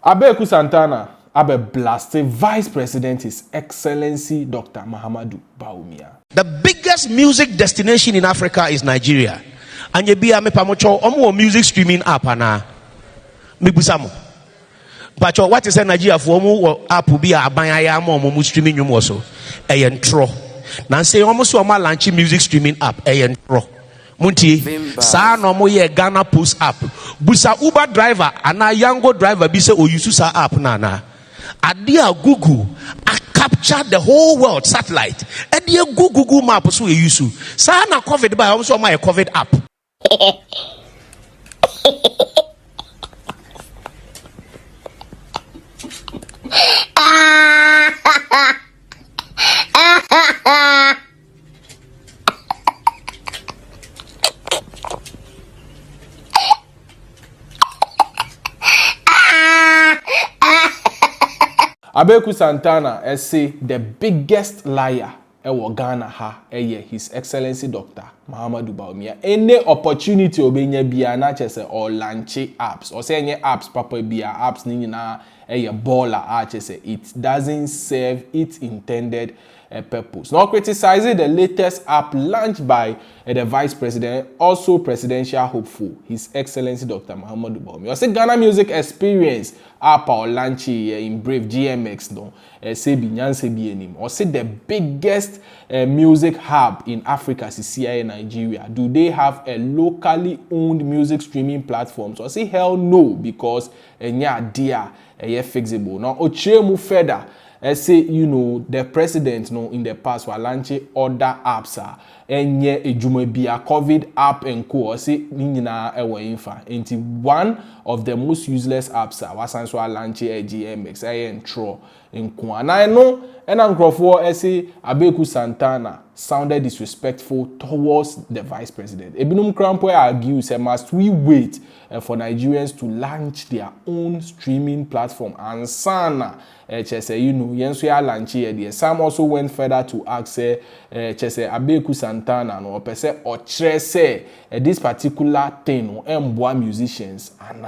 Abieku Santana abe blasted Vice President His Excellency Dr. Mahamudu Bawumia. The biggest music destination in Africa is Nigeria. And you be a me pamocho omo music streaming app ana. Me busamo. But what is Nigeria for omo app be a abanya omo streaming nyum also. Eyentro. Na say omo so omo launch music streaming app eyentro. Munti sa no mo ye Ghana Post app. Busa Uber driver ana Yango driver be say o use sa app na. Adia Google I capture the whole world satellite. Adia Google map so you use. Sa na COVID by also my COVID app. Abieku Santana say the biggest liar ewo Ghana ha His Excellency Dr. Mahamudu Bawumia. Any opportunity obenya bia na chese or launch apps or say any apps papa bia apps ni na baller chese it doesn't serve its intended purpose. Now criticizing the latest app launched by the Vice President, also presidential hopeful, His Excellency Dr. Mahamudu Bawumia. Say Ghana Music Experience app or launch in Brave GMX no say binyanse bi enim. Or say the biggest music hub in Africa, CCI Nigeria. Do they have a locally owned music streaming platform? So I say hell no, because enya dia fixable. Now ochemu further say the president in the past were launching other apps enye ejuma bia COVID app enko say ni nyina ewo infa enti one of the most useless apps wasan so launch GMX intro enko and I know nkrofo say Abieku Santana sounded disrespectful towards the vice president. Ebinum Krampo argue say must we wait for Nigerians to launch their own streaming platform and sana chese yenso ya launch here. Some also went further to ask chese Abieku Santana no pese or say this particular thing emboa musicians and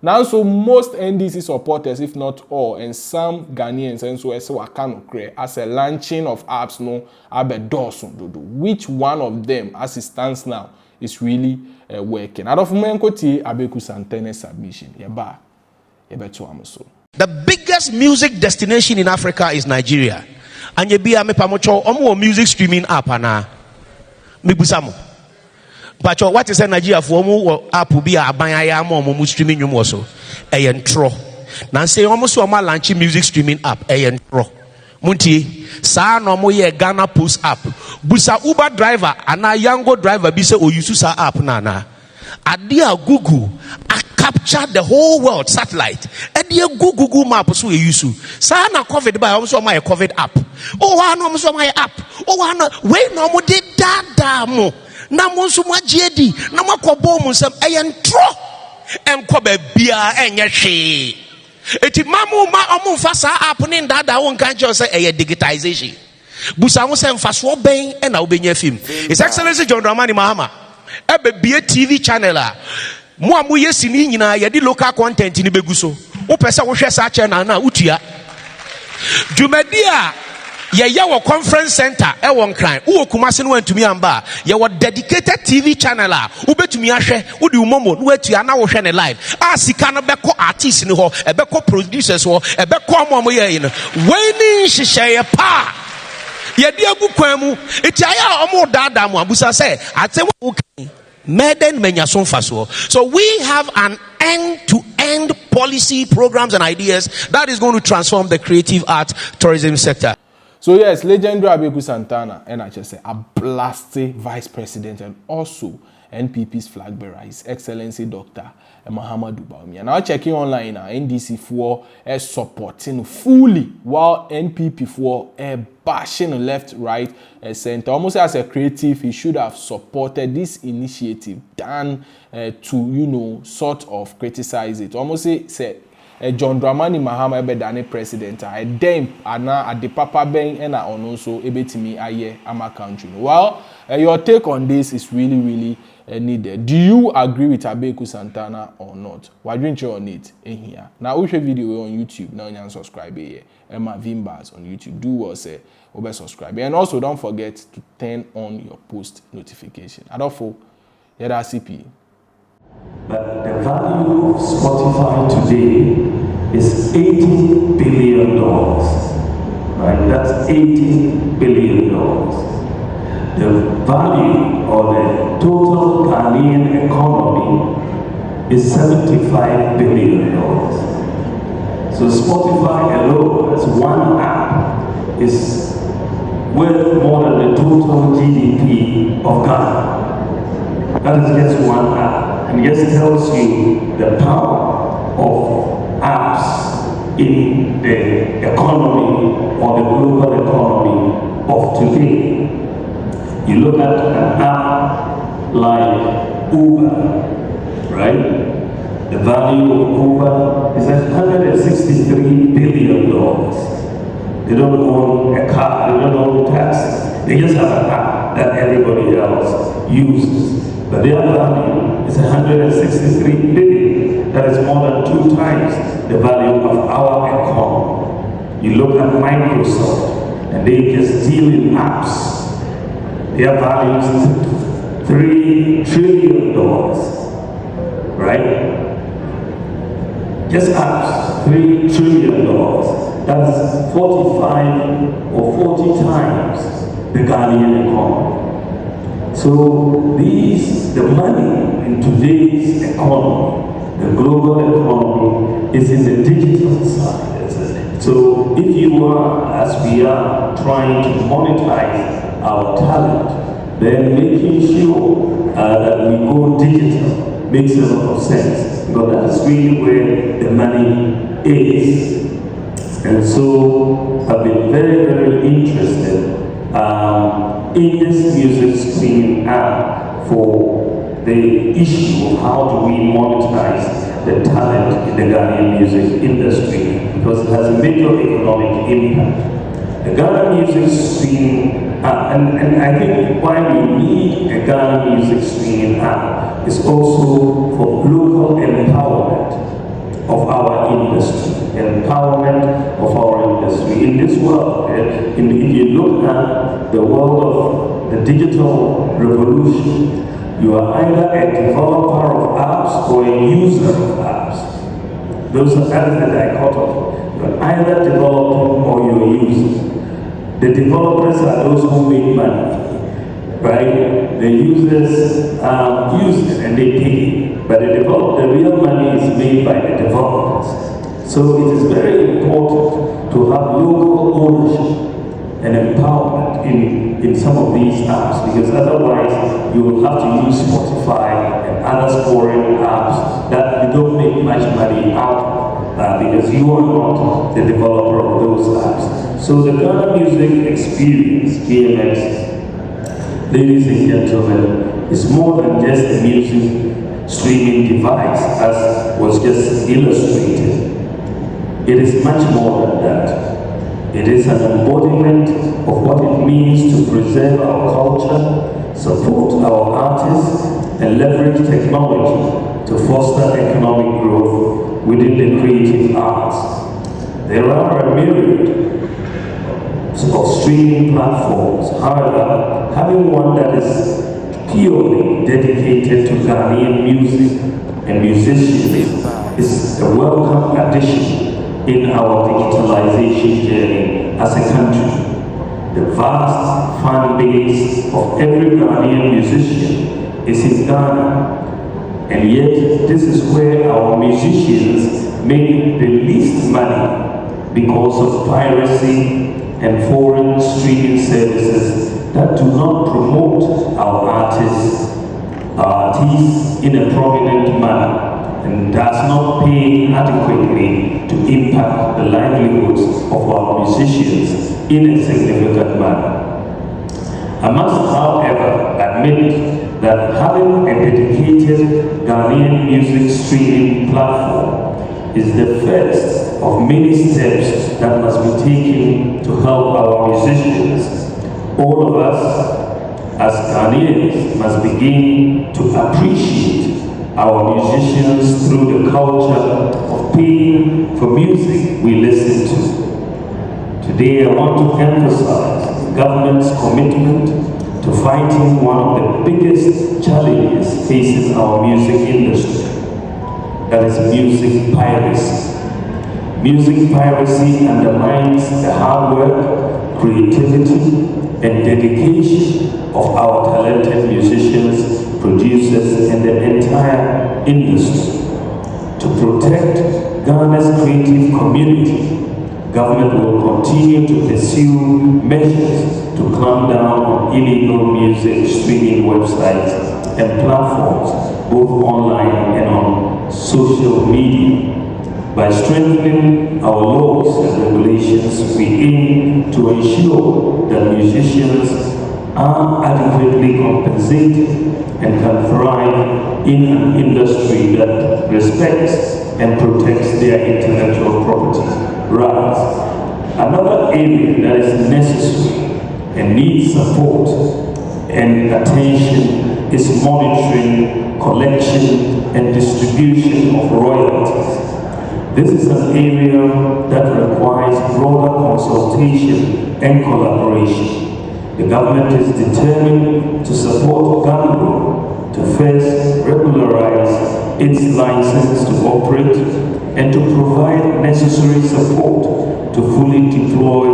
now so most NDC supporters if not all and some Ghanaians and so wakano create as a launching of apps no abedosun dodo, which one of them as it stands now is really working. Out of Menkoti Abieku Santana submission yeba to amuso. The biggest music destination in Africa is Nigeria. And you be a me pamocho omo music streaming app ana. Me busamo. But what is Nigeria for omo app be a abanya omo streaming nyum also. Eyentro. Na say omo so omo launch music streaming app eyentro. Munti sa no mo ye Ghana Post app. Busa Uber driver ana Yango driver be say o use sa app na. Adia Google I capture the whole world satellite. Adia Google map so you use. Sa na COVID by also my COVID app. Oh wa no so my app. Oh wa no we no mo de dada mo. Na mo so mo agedi na mo kobo mo nsam eyentro. Enko ba bia enye hwe. Eti mamu ma omu mfa sa app ni dada won kan che say eye digitization. Busa wo say mfa so ben e na obenya film. His Excellency John Dramani Mahama ebe bie TV channel a mo amu yesi ni nyina ye di local content ni beguso. Wo pese wo hwe sa channel na utua. Dwumadi a ye wo conference center e won kran wo kumase no antumi amba ye wo dedicated TV channel a wo betumi ahwe wo di umomo no atua na wo hwe ne live a sika no beko artist ni ho e beko producers ho e beko mo ye no we ni hyehyeye pa ye di agu kwan mu eti aya omo dada mu abusa say atem wo kan meden menyaso mfaso. So we have an end-to-end policy programs and ideas that is going to transform the creative art tourism sector. So yes, legendary Abieku Santana and I just say a blasted vice president and also NPP's flag bearer, His Excellency Dr. Mahamudu Bawumia. Now checking online now, NDC for supporting fully while NPP for bashing left, right, center. Almost as a creative, he should have supported this initiative than to sort of criticize it. Almost say John Dramani Mahama ebe dane president a dem ana ade papa ben and also ebetimi aye ama country. Well, your take on this is really needed. Do you agree with Abieku Santana or not? Why don't you on it in here? Now we share video on YouTube. Now you subscribe here. Emma Vimbas on YouTube. Do what say over subscribe. And also don't forget to turn on your post notification. I don't for CP. But the value of Spotify today is $80 billion. Right? That's $80 billion. The value or the total Ghanaian economy is $75 billion. So Spotify alone, as one app, is worth more than the total GDP of Ghana. That is just one app, and just tells you the power of apps in the economy or the global economy of today. You look at an app like Uber, right? The value of Uber is $163 billion. They don't own a car, they don't own taxis. They just have an app that everybody else uses. But their value is $163 billion. That is more than 2 times the value of our economy. You look at Microsoft, and they just deal in apps. Their value is $3 trillion, right? Just apps, $3 trillion. That's 45 or 40 times the Ghanaian economy. So the money in today's economy, the global economy, is in the digital side. So if you are, as we are, trying to monetize our talent, then making sure that we go digital makes a lot of sense, because that's really where the money is. And so I've been very, very interested in this music streaming app for the issue of how do we monetize the talent in the Ghanaian music industry, because it has a major economic impact. The Ghana music streaming app, and I think why we need a Ghana music streaming app is also for local empowerment of our industry, empowerment of our industry. In this world, if you look at the world of the digital revolution, you are either a developer of apps or a user of apps. Those are the dichotomy. You are either developing or you're using. The developers are those who make money, right? The users use it and they pay. But the real money is made by the developers. So it is very important to have local ownership and empowerment in some of these apps, because otherwise you will have to use Spotify and other scoring apps that you don't make much money out of, because you are not the developer of those apps. So the Ghana Music Experience, GMX, ladies and gentlemen, is more than just a music streaming device, as was just illustrated. It is much more than that. It is an embodiment of what it means to preserve our culture, support our artists, and leverage technology to foster economic growth within the creative arts. There are a myriad of streaming platforms. However, having one that is purely dedicated to Ghanaian music and musicians is a welcome addition in our digitalization journey as a country. The vast fan base of every Ghanaian musician is in Ghana, and yet this is where our musicians make the least money because of piracy and foreign streaming services that do not promote our artists in a prominent manner, and does not pay adequately to impact the livelihoods of our musicians in a significant manner. I must, however, admit that having a dedicated Ghanaian music streaming platform is the first of many steps that must be taken to help our musicians. All of us as Ghanaians must begin to appreciate our musicians through the culture of paying for music we listen to. Today I want to emphasize the government's commitment to fighting one of the biggest challenges facing our music industry, that is music piracy. Music piracy undermines the hard work, creativity, and dedication of our talented musicians, producers, and the entire industry. To protect Ghana's creative community, government will continue to pursue measures to clamp down on illegal music streaming websites and platforms, both online and on social media. By strengthening our laws and regulations, we aim to ensure that musicians are adequately compensated and can thrive in an industry that respects and protects their intellectual property rights. Another area that is necessary and needs support and attention is monitoring, collection, and distribution of royalties. This is an area that requires broader consultation and collaboration. The government is determined to support Gambro to first regularize its license to operate and to provide necessary support to fully deploy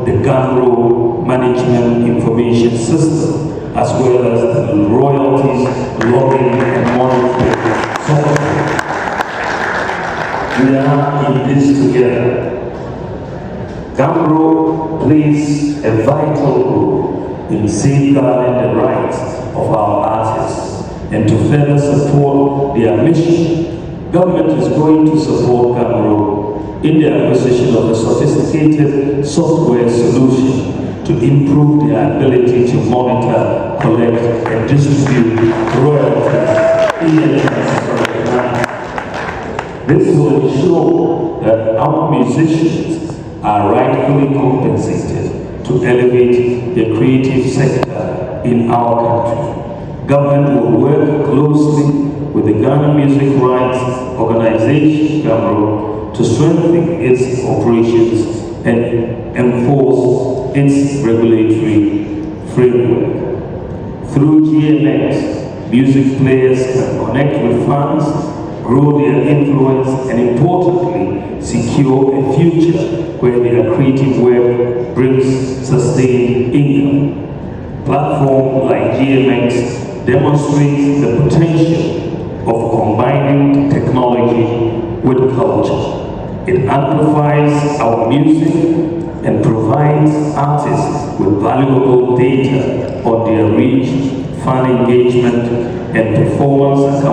the Gambro Management Information System, as well as the royalties, logging, and monitoring software. We are in this together. Gambro plays a vital role in safeguarding the rights of our artists, and to further support their mission, government is going to support Gambro in the acquisition of a sophisticated software solution to improve their ability to monitor, collect, and distribute royalties in the necessary manner. This will ensure that our musicians are rightfully compensated to elevate the creative sector in our country. Government will work closely with the Ghana Music Rights Organization, Gambro, to strengthen its operations and enforce its regulatory framework. Through GMX, music players can connect with fans, grow their influence, and importantly, secure a future where their creative work brings sustained income. Platforms like GMX demonstrate the potential of combining technology with culture. It amplifies our music and provides artists with valuable data on their reach, fan engagement, and performance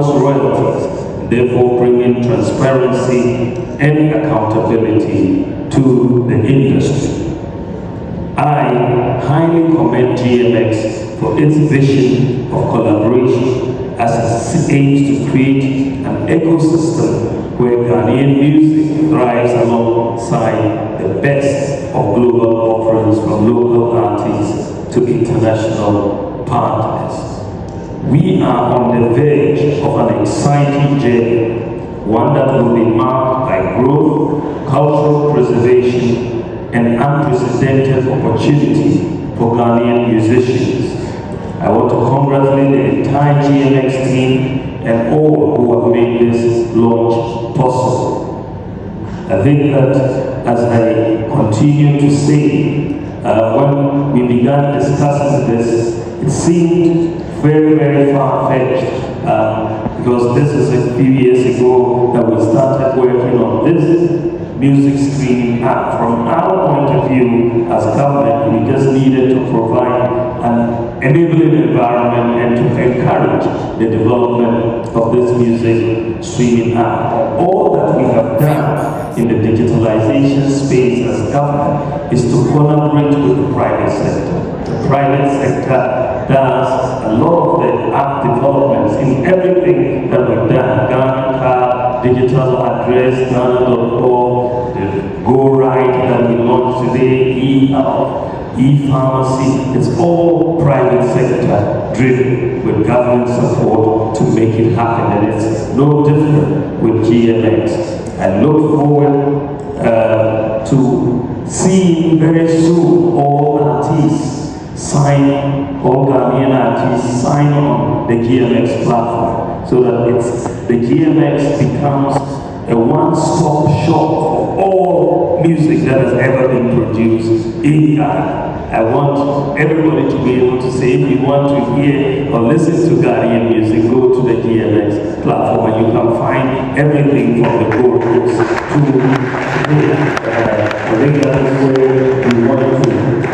royalties, therefore bringing transparency and accountability to the industry. I highly commend GMX for its vision of collaboration as it aims to create an ecosystem where Ghanaian music thrives alongside the best of global offerings from local artists to international partners. We are on the verge of an exciting journey, one that will be marked by growth, cultural preservation, and unprecedented opportunity for Ghanaian musicians. I want to congratulate the entire GMX team and all who have made this launch possible. I think that, as I continue to say, when we began discussing this, it seemed very, very far-fetched because this is a few years ago that we started working on this music streaming app. From our point of view as government, we just needed to provide an enabling environment and to encourage the development of this music streaming app. All that we have done in the digitalization space as government is to collaborate with the private sector. The private sector does a lot of the app developments in everything that we've done. Ghana Card, digital address, Ghana.org, the Go Right that we launched today, eHealth. e-pharmacy. It's all private sector driven with government support to make it happen, and it's no different with GMX. I look forward to seeing very soon all artists sign, all Ghanaian artists sign on the GMX platform, so that the GMX becomes a one-stop shop for all music that has ever been produced in Ghana. I want everybody to be able to say, if you want to hear or listen to Ghanaian music, go to the GMX platform and you can find everything from the Gold Coast to I think that is where we want to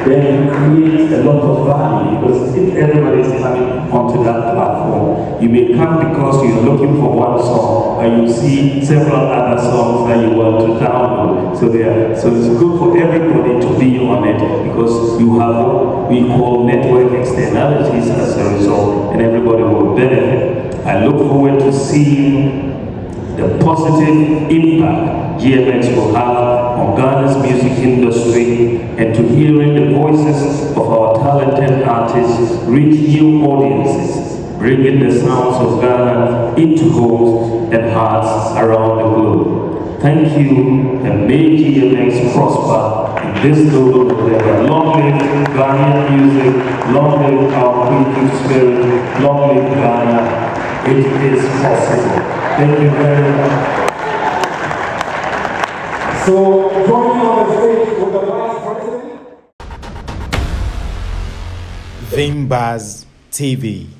then create a lot of value, because if everybody is coming onto that platform, you may come because you're looking for one song, and you see several other songs that you want to download. So it's good for everybody to be on it, because you have what we call network externalities as a result, and everybody will benefit. I look forward to seeing the positive impact GMX will have on Ghana's music industry, and to hearing the voices of our talented artists reach new audiences, bringing the sounds of Ghana into homes and hearts around the globe. Thank you, and may GMX prosper in this global endeavor. Long live Ghanaian music, long live our creative spirit, long live Ghana. It is possible. Thank you very much. So, joining on the stage with the Vice President, Vimbaz TV.